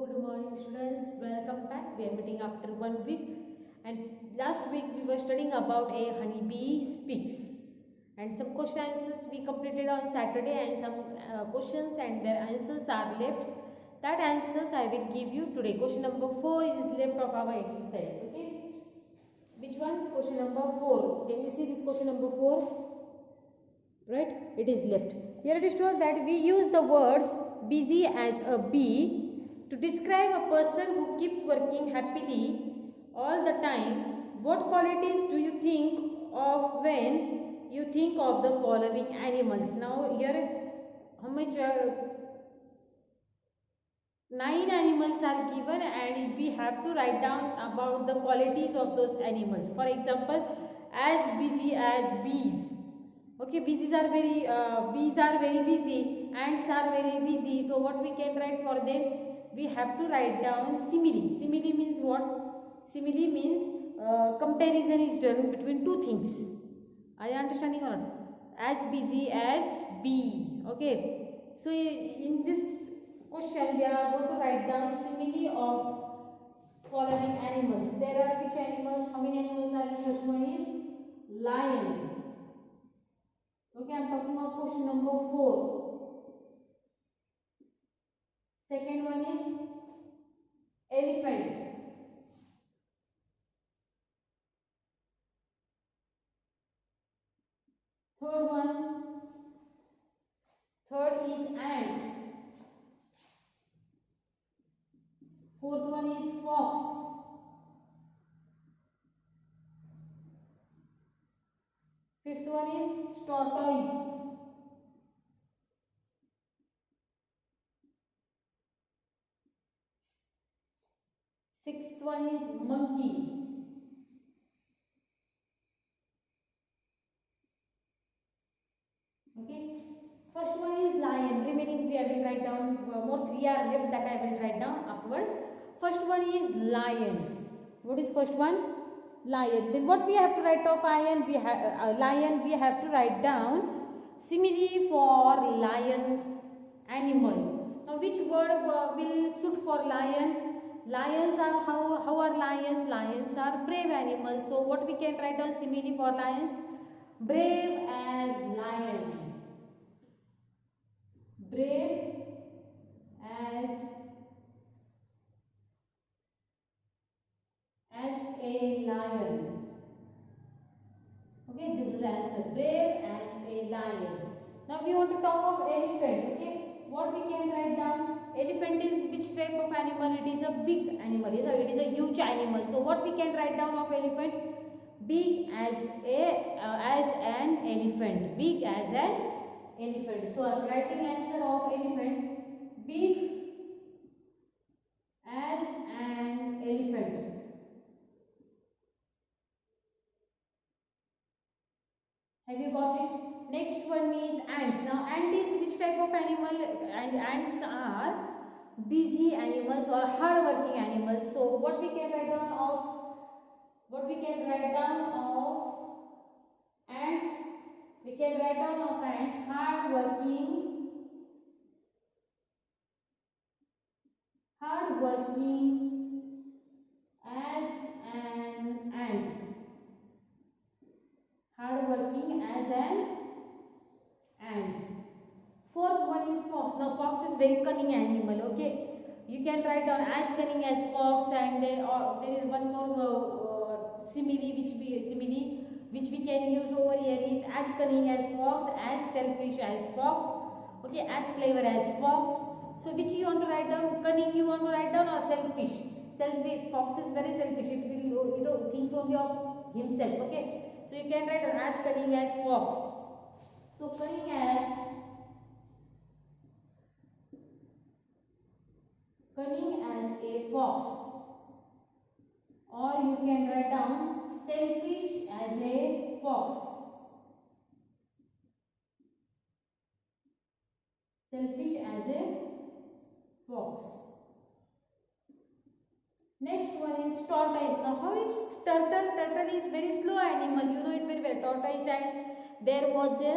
Good morning students, welcome back. We are meeting after 1 week, and last week we were studying about a honeybee speaks, and some question answers we completed on Saturday, and some questions and their answers are left. That answers I will give you today. Question number 4 is left of our exercise. Okay, which one? Question number 4. Can you see this question number 4? Right, it is left. Here it is told that we use the words busy as a bee to describe a person who keeps working happily all the time. What qualities do you think of when you think of the following animals? Now here how much 9 animals are given, and we have to write down about the qualities of those animals. For example, as busy as bees. Okay, bees are very busy, ants are very busy. So what we can write for them? We have to write down simile. Simile means what? Simile means comparison is done between two things. Are you understanding or not? As busy as bee. Okay. So in this question we are going to write down simile of following animals. There are which animals? How many animals are in? First one is lion. Okay, I am talking of question number 4. Second one is elephant. Third is ant. Fourth one is fox. Fifth one is tortoise. Sixth one is monkey. Okay. First one is lion. Remaining I will write down. More 3 are left that I will write down afterwards. First one is lion. What is first one? Lion. Then what we have to write of lion? Lion. We have to write down simile for lion animal. Now which word will suit for lion? Lions are how are lions? Lions are brave animals. So what we can write down simile for lions? Brave as lions. Brave as a lion. Okay, this is the answer. Brave as a lion. Now we want to talk of elephant. Okay, what we can write down? Elephant is which type of animal? It is a big animal. It is a huge animal. So what we can write down of elephant? Big as an elephant. Big as an elephant. So I am writing answer of elephant. Big as an elephant. Have you got it? Next one is ant. Now ant is which type of animal? And ants are busy animals or hard-working animals. So what we can write down of? What we can write down of ants? We can write down of ants hard-working as an ant. Hard-working as an ant. Fourth one is fox. Now fox is very cunning animal. Okay, you can write down as cunning as fox, and there is one more simile which we can use over here is as cunning as fox, as selfish as fox. Okay, as clever as fox. So which you want to write down? Cunning you want to write down or selfish? Selfish. Fox is very selfish. It thinks only of himself. Okay. So you can write down as cunning as fox. So cunning as a fox, or you can write down selfish as a fox. Selfish as a fox. Next one is tortoise. Now how is turtle? Turtle is very slow animal. You know it very well. Tortoise, and there was a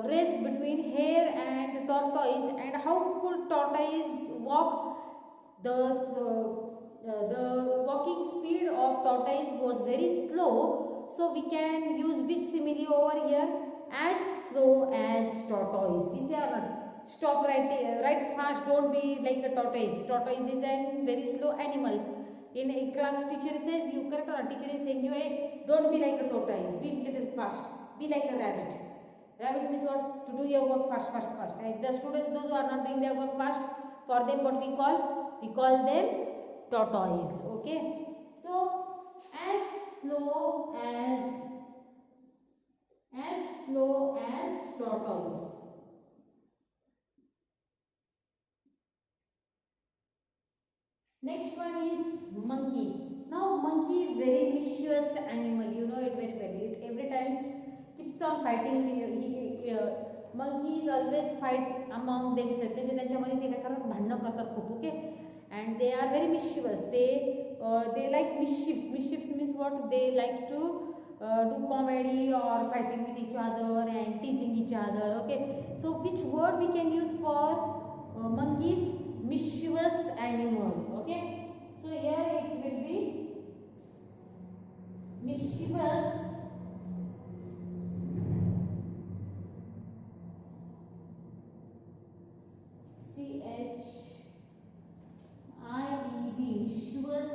race between hare and tortoise. And how could tortoise walk The walking speed of tortoise was very slow, so we can use which simile over here? As slow as tortoise. We say or not? Stop right fast, don't be like a tortoise. Tortoise is a very slow animal. In a class, teacher says you correct, or teacher is saying you, hey, don't be like a tortoise, be little fast, be like a rabbit. Rabbit means what? To do your work fast. Right? The students, those who are not doing their work fast, for them what we call? We call them tortoise. Okay. So as slow as tortoise. Next one is monkey. Now monkey is very mischievous animal. You know it very well. It every time keeps on fighting. Monkeys always fight among themselves. त्यांच्यामध्ये ते काय करतात? भांडणं करतात खूप. Okay. And they are very mischievous. They like mischiefs. Mischiefs means what? They like to do comedy or fighting with each other and teasing each other. Okay. So which word we can use for monkeys? Mischievous animal. Okay. So here it will be mischievous mischievous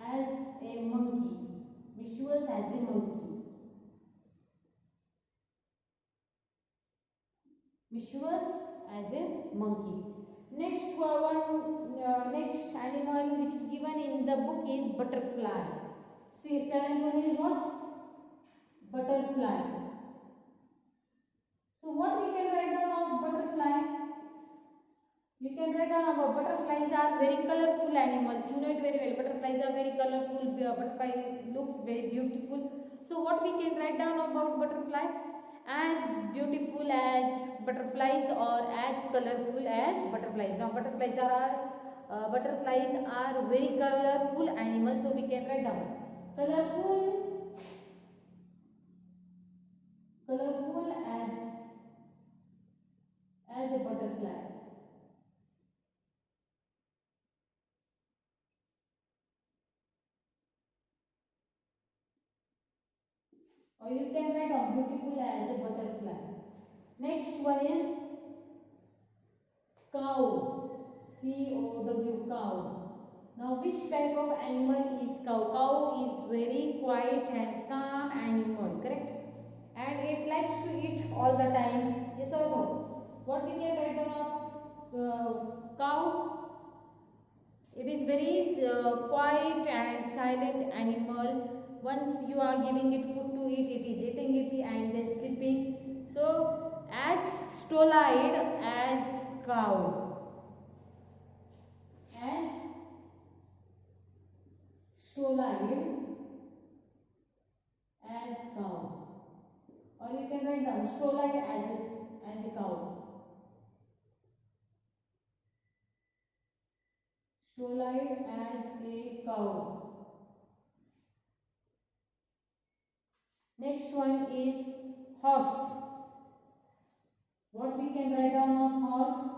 as a monkey. Mischievous as a monkey. Mischievous as a monkey. Next next animal which is given in the book is butterfly. See, seventh one is what? Butterfly. So what we can write down of butterfly? You can write down about butterflies are very colorful animals. You know it very well. Butterflies are very colorful. Butterfly looks very beautiful. So what we can write down about butterfly? As beautiful as butterflies or as colorful as butterflies. Now butterflies are very colorful animals. So we can write down colorful as a butterfly. Or you can write down beautiful as a butterfly. Next one is cow. C-O-W, cow. Now which type of animal is cow? Cow is very quiet and calm animal, correct? And it likes to eat all the time. Yes or no? What we can write down of cow? It is very quiet and silent animal. Once you are giving it food to eat, it is eating it and then sleeping. So as stolid as cow. As stolid as cow. Or you can write down stolid as a cow. Stolid as a cow. Next one is horse. What we can write down of horse?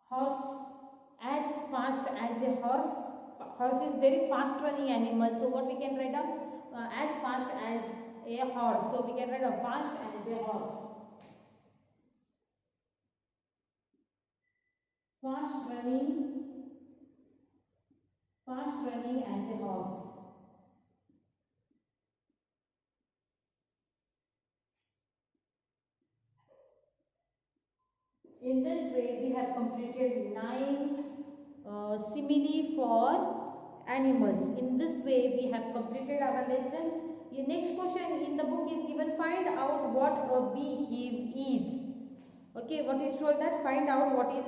Horse as fast as a horse. Horse is very fast running animal. So what we can write down? As fast as a horse. So we can write down fast as a horse. Fast running as a horse. In this way, we have completed 9 simile for animals. In this way, we have completed our lesson. The next question in the book is given, find out what a beehive is. Okay, what is told that find out what a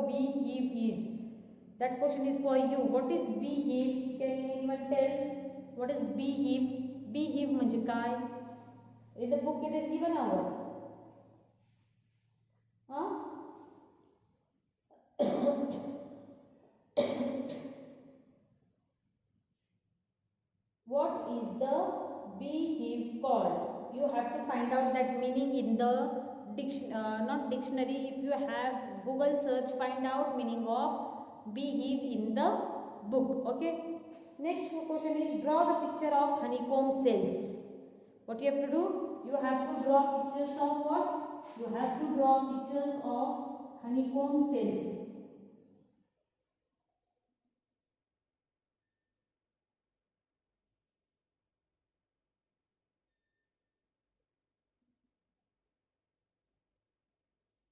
beehive is. That question is for you. What is beehive? Can anyone tell what is beehive? Beehive म्हणजे काय? In the book it is given what? Huh? What is the beehive called? You have to find out that meaning in the not dictionary. If you have Google search, find out meaning of beehive in the book. Okay. Next question is draw the picture of honeycomb cells. What you have to do? You have to draw pictures of what? You have to draw pictures of honeycomb cells.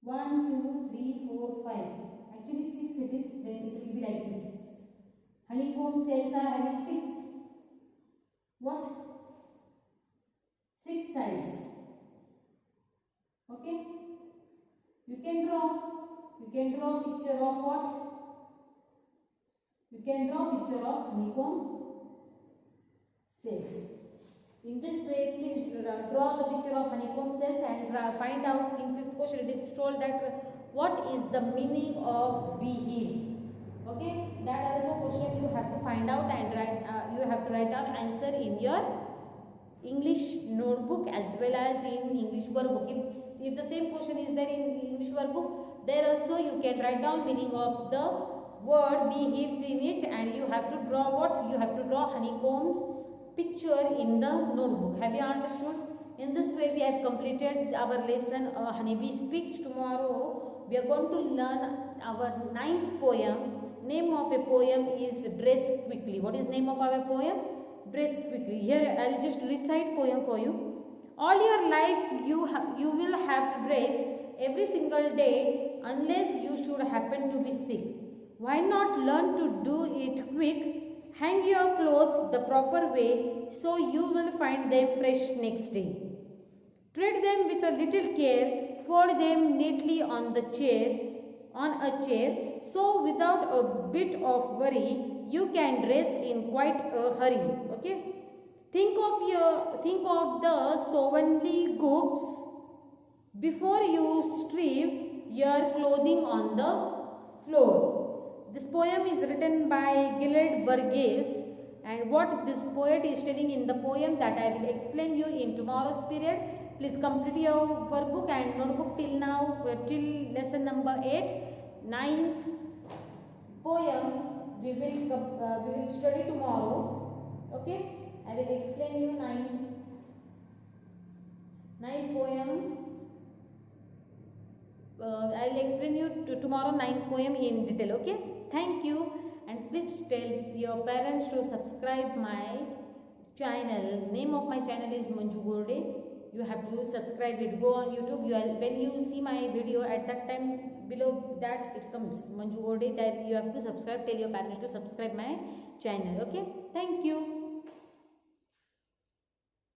One, two, three, four, five. Actually 6 it is, then it will be like this. Honeycomb cells are having 6. What? 6 sides. Okay. You can draw picture of what? You can draw picture of honeycomb cells. In this way, please draw the picture of honeycomb cells and find out. In 5th question, it is told that what is the meaning of beehive. Okay, that also question you have to find out and you have to write down answer in your English notebook as well as in English workbook. If the same question is there in English workbook, there also you can write down meaning of the word beehives in it, and you have to draw what? You have to draw honeycomb picture in the notebook. Have you understood? In this way we have completed our lesson Honeybee Speaks. Tomorrow we are going to learn our 9th poem. Name of a poem is Dress Quickly. What is name of our poem? Dress Quickly. Here I will just recite poem for you. All your life you will have to dress every single day unless you should happen to be sick. Why not learn to do it quick? Hang your clothes the proper way so you will find them fresh next day. Treat them with a little care, fold them neatly on a chair, so without a bit of worry, you can dress in quite a hurry. Okay? Think of the slovenly goods before you strip your clothing on the floor. This poem is written by Gilad Burgess, and what this poet is telling in the poem that I will explain you in tomorrow's period. Please complete your workbook and notebook till now, till lesson number 8. 9th poem we will study tomorrow. Okay, I will explain you 9th poem. I will explain you tomorrow 9th poem in detail. Okay. Thank you, and please tell your parents to subscribe my channel. Name of my channel is Manju Gorde. You have to subscribe it. Go on YouTube. When you see my video, at that time below that it comes Manju Gorde. That you have to subscribe. Tell your parents to subscribe my channel. Okay. Thank you.